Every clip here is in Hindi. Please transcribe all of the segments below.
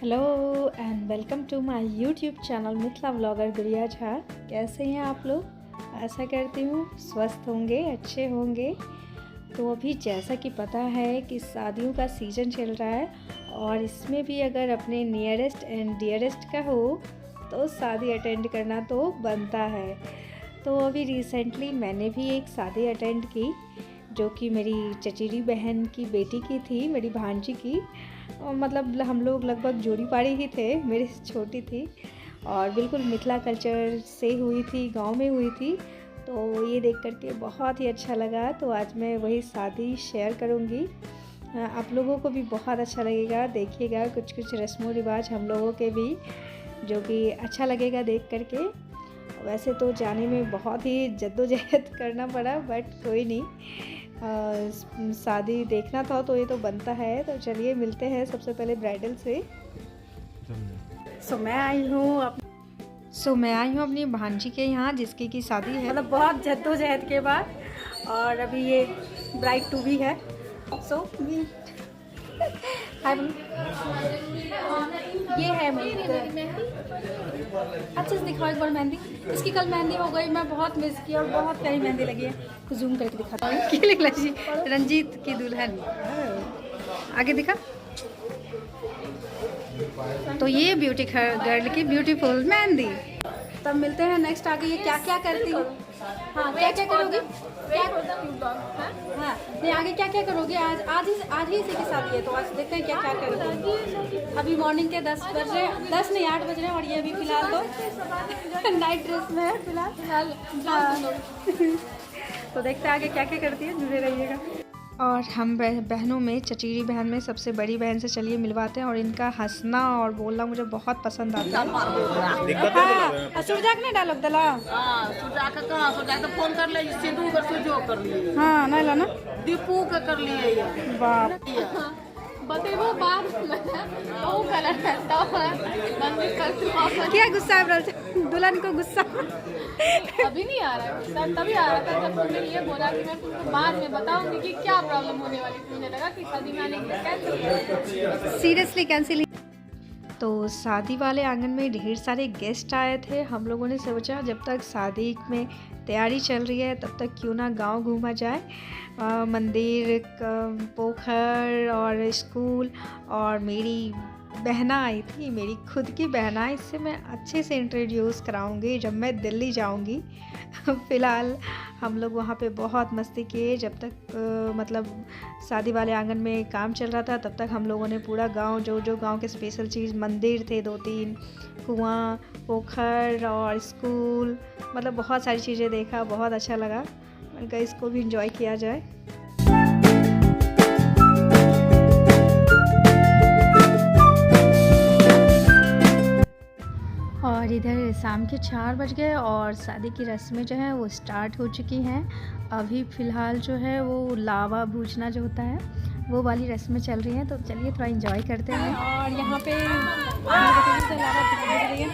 Hello and welcome to my YouTube channel Mithila vlogger Gudiya Jha. कैसे हैं आप लोग? आशा करती हूँ स्वस्थ होंगे, अच्छे होंगे। तो अभी जैसा कि पता है कि शादियों का सीज़न चल रहा है और इसमें भी अगर अपने नियरेस्ट एंड डियरेस्ट का हो तो शादी अटेंड करना तो बनता है। तो अभी रिसेंटली मैंने भी एक शादी अटेंड की जो कि मेरी चचेरी बहन की बेटी की थी, मेरी भांजी की। मतलब हम लोग लगभग जोड़ी पाड़ी ही थे, मेरी छोटी थी और बिल्कुल मिथिला कल्चर से हुई थी, गांव में हुई थी। तो ये देख करके बहुत ही अच्छा लगा। तो आज मैं वही शादी शेयर करूंगी, आप लोगों को भी बहुत अच्छा लगेगा। देखिएगा कुछ कुछ रस्मों रिवाज हम लोगों के भी, जो कि अच्छा लगेगा देख करके। वैसे तो जाने में बहुत ही जद्दोजहद करना पड़ा, बट कोई नहीं, शादी देखना था तो ये तो बनता है। तो चलिए मिलते हैं सबसे पहले ब्राइडल से। मैं आई हूँ अपनी भांजी के यहाँ, जिसकी की शादी है, मतलब बहुत जद्दोजहद के बाद। और अभी ये ब्राइड टू भी है। ये है अच्छे से दिखाओ एक बार मेहंदी। इसकी कल मेहंदी हो गई, मैं बहुत मिस की और बहुत प्यारी मेहंदी लगी है। कुछ जूम करके दिखाता हूँ। रंजीत की दुल्हन आगे दिखा। तो ये ब्यूटी गर्ल की ब्यूटीफुल मेहंदी। तब मिलते हैं नेक्स्ट। आगे ये क्या क्या करती है? हाँ, क्या क्या करोगी? हाँ नहीं, आगे क्या क्या करोगी? आज ही इसी की शादी है, तो आज देखते हैं क्या क्या करोगी। अभी मॉर्निंग के 10 बज रहे, 10 नहीं 8 बज रहे हैं और ये भी फिलहाल तो नाइट ड्रेस में है फिलहाल। तो देखते हैं आगे क्या क्या करती है, जुड़े रहिएगा। और हम बहनों में चचेरी बहन में सबसे बड़ी बहन से चलिए मिलवाते हैं। और इनका हंसना और बोलना मुझे बहुत पसंद आता है। हाँ, सुरजाक ने डायलॉग दला। सुरजाक कहाँ? सुरजाक तो फोन कर ले, सिंधु कर सुजो कर लिए। हाँ नहीं ला ना, दीपू का कर लिए। बाप बतेबो बाप ओ कलर करता है मंदिर कर। क्या गुस्सा है दुल्हन को? गुस्सा अभी नहीं आ रहा है गुस्सा, तभी आ रहा था जब तुमने ये बोला कि मैं तुमको बाद में बताऊंगी कि क्या प्रॉब्लम होने वाली थी। मुझे लगा कि शादी में आने के लिए कैंसिल, सीरियसली कैंसिल। तो शादी वाले आंगन में ढेर सारे गेस्ट आए थे। हम लोगों ने सोचा जब तक शादी में तैयारी चल रही है तब तक क्यों ना गांव घूमा जाए। मंदिर, पोखर और स्कूल। और मेरी बहना आई थी, मेरी खुद की बहना। इससे मैं अच्छे से इंट्रोड्यूस कराऊंगी जब मैं दिल्ली जाऊंगी। फ़िलहाल हम लोग वहाँ पे बहुत मस्ती किए जब तक मतलब शादी वाले आंगन में काम चल रहा था। तब तक हम लोगों ने पूरा गांव, जो गांव के स्पेशल चीज़, मंदिर थे 2-3, कुआं, पोखर और स्कूल, मतलब बहुत सारी चीज़ें देखा। बहुत अच्छा लगा। मैंने कहा इसको भी इंजॉय किया जाए। और इधर शाम के 4 बज गए और शादी की रस्में जो है वो स्टार्ट हो चुकी हैं। अभी फ़िलहाल जो है वो लावा भूजना जो होता है वो वाली रस्में चल रही हैं। तो चलिए थोड़ा एंजॉय करते हैं। और यहाँ पे भतीजी से लावा भूज रही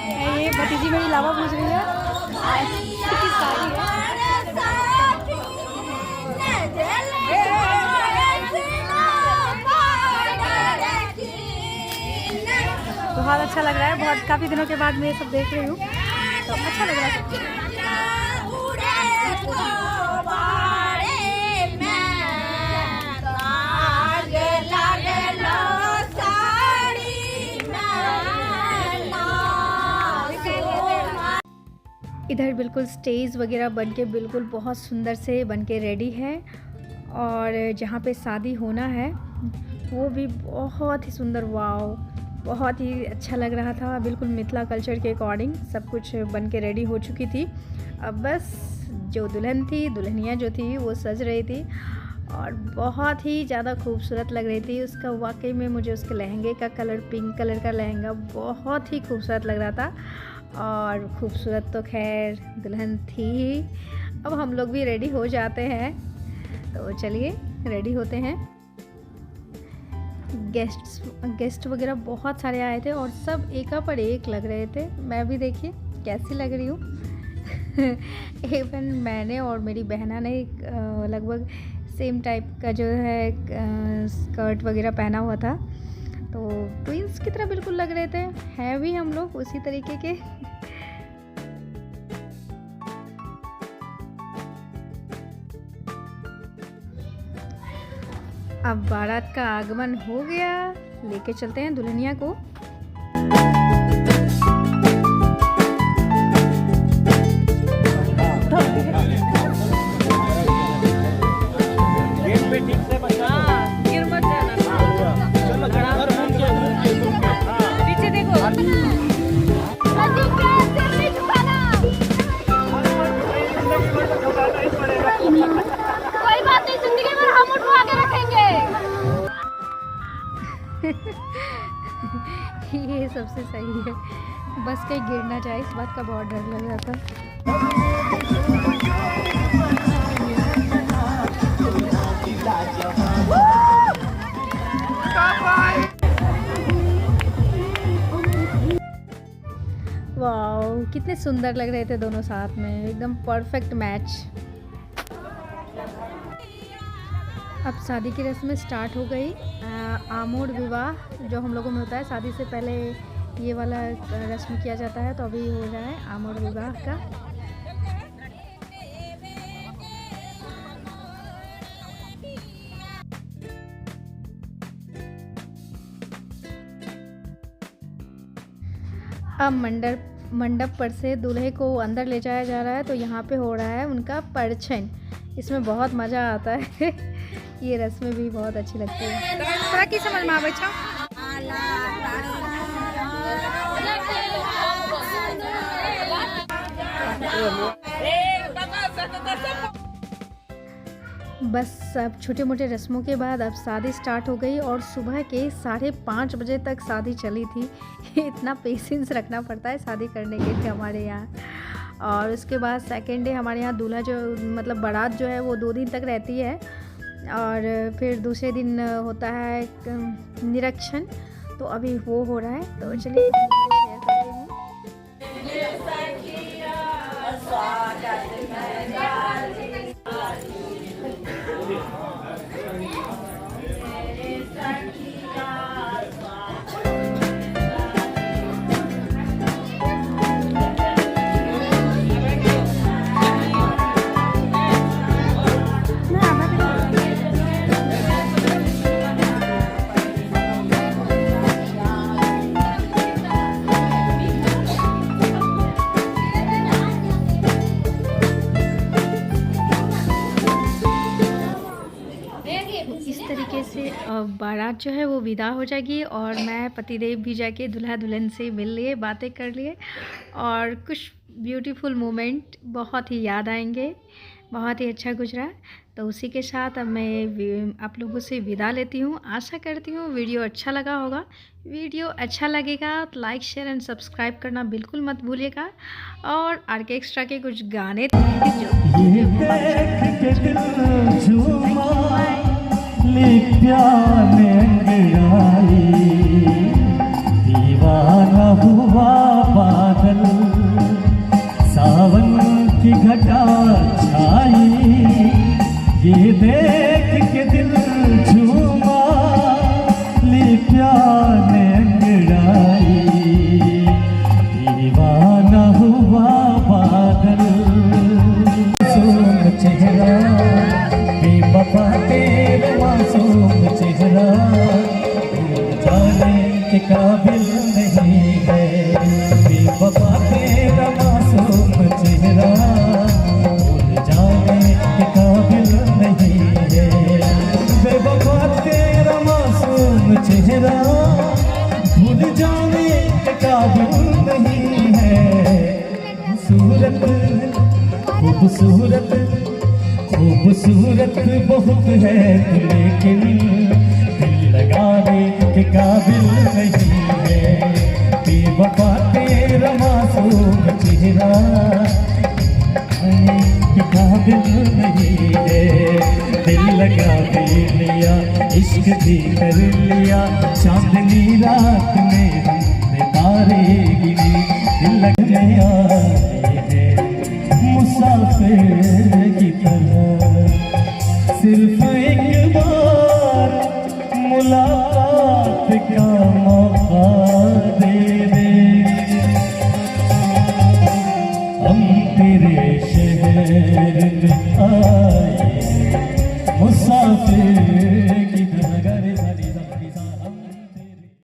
है। ये भतीजी मेरी लावा भूज रही है। बहुत अच्छा लग रहा है। बहुत काफ़ी दिनों के बाद मैं ये सब देख रही हूँ, तो अच्छा लग रहा है। इधर बिल्कुल स्टेज वगैरह बन के बिल्कुल बहुत सुंदर से बन के रेडी है। और जहाँ पे शादी होना है वो भी बहुत ही सुंदर, वाव, बहुत ही अच्छा लग रहा था। बिल्कुल मिथिला कल्चर के अकॉर्डिंग सब कुछ बन के रेडी हो चुकी थी। अब बस जो दुल्हन थी, दुल्हनिया जो थी, वो सज रही थी और बहुत ही ज़्यादा खूबसूरत लग रही थी। उसका वाकई में मुझे उसके लहंगे का कलर, पिंक कलर का लहंगा, बहुत ही खूबसूरत लग रहा था। और खूबसूरत तो खैर दुल्हन थी ही। अब हम लोग भी रेडी हो जाते हैं, तो चलिए रेडी होते हैं। गेस्ट वगैरह बहुत सारे आए थे और सब एका पर एक लग रहे थे। मैं भी देखिए कैसी लग रही हूँ। इवन मैंने और मेरी बहना ने लगभग सेम टाइप का जो है स्कर्ट वगैरह पहना हुआ था। तो ट्विंस की तरह बिल्कुल लग रहे थे, हैं भी हम लोग उसी तरीके के। अब बारात का आगमन हो गया, लेके चलते हैं दुल्हनिया को। ये सबसे सही है, बस कहीं गिर ना जाए, इस बात का बहुत डर लग रहा था। वाओ, कितने सुंदर लग रहे थे दोनों साथ में, एकदम परफेक्ट मैच। अब शादी की रस्में स्टार्ट हो गई। आमोद विवाह जो हम लोगों में होता है, शादी से पहले ये वाला रस्म किया जाता है, तो अभी हो रहा है आमोद विवाह का। अब मंडप पर से दूल्हे को अंदर ले जाया जा रहा है, तो यहाँ पे हो रहा है उनका परिछन। इसमें बहुत मज़ा आता है। ये रस्में भी बहुत अच्छी लगती है। थोड़ा की समझ में आवे छा? बस अब छोटे मोटे रस्मों के बाद अब शादी स्टार्ट हो गई, और सुबह के 5:30 बजे तक शादी चली थी। इतना पेशेंस रखना पड़ता है शादी करने के लिए हमारे यहाँ। और उसके बाद सेकेंड डे हमारे यहाँ दूल्हा जो मतलब बारात जो है वो 2 दिन तक रहती है, और फिर दूसरे दिन होता है निरीक्षण। तो अभी वो हो रहा है, तो चलिए शेयर करते हैं। बारात जो है वो विदा हो जाएगी, और मैं पतिदेव भी जाके दूल्हा दुल्हन से मिल लिए, बातें कर लिए, और कुछ ब्यूटीफुल मोमेंट बहुत ही याद आएंगे। बहुत ही अच्छा गुजरा। तो उसी के साथ अब मैं आप लोगों से विदा लेती हूँ। आशा करती हूँ वीडियो अच्छा लगा होगा। वीडियो अच्छा लगेगा तो लाइक शेयर एंड सब्सक्राइब करना बिल्कुल मत भूलिएगा। और आरके एक्स्ट्रा के कुछ गाने दीवाना हुआ बादल, सावन की घटा छाई, ये देख के दिल झूमा, ली प्यार ने अंगड़ाई, दीवाना हुआ बादल, मासूम चेहरा बेवफा तेरा मासूम चेहरा, जाने के काबिल नहीं है, बेवफा तेरा मासूम चेहरा, जाने के काबिल नहीं है, बेवफा तेरा मासूम चेहरा, भूल जाने के काबिल नहीं है। खूबसूरत खूबसूरत खूबसूरत बहुत है लेकिन दिल लगाने के काबिल नहीं है, बेवफा तेरा मासूम चेहरा के काबिल नहीं है, दिल लगा दे लिया, इश्क भी कर लिया, चांदनी रात में हमने तारे गिरी, दिल लग गया है मुसाफिर की तरह, सिर्फ एक बार मुलाकात का मौका दे दे, हम तेरे शहर में आए मुसाफिर